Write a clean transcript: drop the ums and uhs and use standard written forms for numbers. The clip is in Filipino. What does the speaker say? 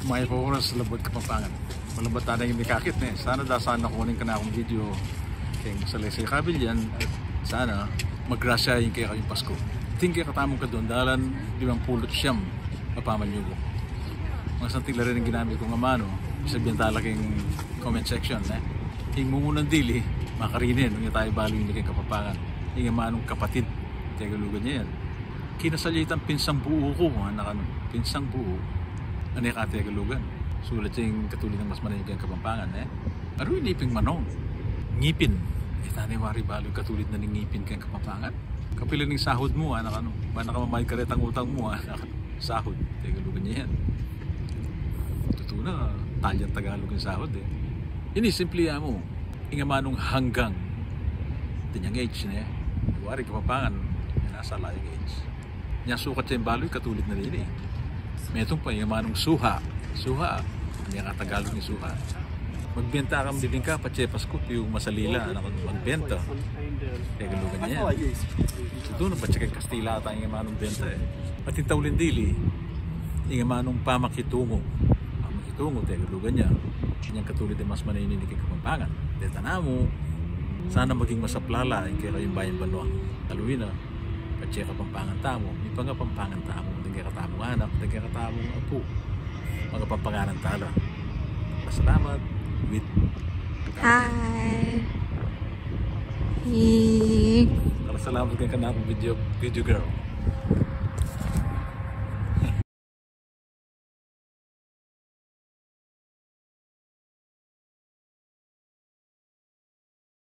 May oras labot Kapampangan. Malabat na yung mikakit na eh. Sana sana kunin ka na akong video kay sa Leslie Kabilyan at sana magrasya yung kaya kayong Pasko. Tingkay katamong ka doon dalan 50 siyam mapamanyugo. Mga santila rin ang ginamit kong amano sabihin talagang comment section eh. Hing mungunang dili makarinin nung tayo balo yung kay Kapampangan. Hing amanong kapatid Tagalugan niya yan. Kinasalitan pinsang buo ko anak ano. Pinsang buo ano yung Tagalugan. Sulat yung katulad ng mas manayag ang Kapampangan eh. Aro yung liping manong. Ngipin. Tanay wari balo katulad na ng ngipin kang Kapampangan. Kapilan ng sahod mo anak ano. Ba nakamamahid ka rin ang utang mo anak. Sahod. Tagalugan niya yan. Totoo na. Talyang Tagalog yung sahod eh. Ini simple mo. Ingamanong hanggang. Tanyang age na eh. Wari Kapampangan. Nasa layang age. Niya sukat siya yung baloy katulad na rin eh. Metong pa ingamanong suha. Suha. Niya katagalog ni suha. Magbenta kang bibingka, patsepas ko, yung masalila, magbenta. Tagalugan niya yan. Ito na, patsekang Kastila ata yung manong benta eh. At yung Tawlin Dili, yung manong pamakitungo. Pamakitungo, tagalugan niya. Kanyang katulad ng mas manininig kay Kapampangan. Deta na mo, sana maging masaplala yung kaya kayong bayan Banwa. Taluin na, patseka Kapampangan tamo, may pang Kapampangan tamo, dagay katamong anak, dagay katamong apo. Mga Kapampangan tala. Salamat. With Hi. Salamat ka na video girl.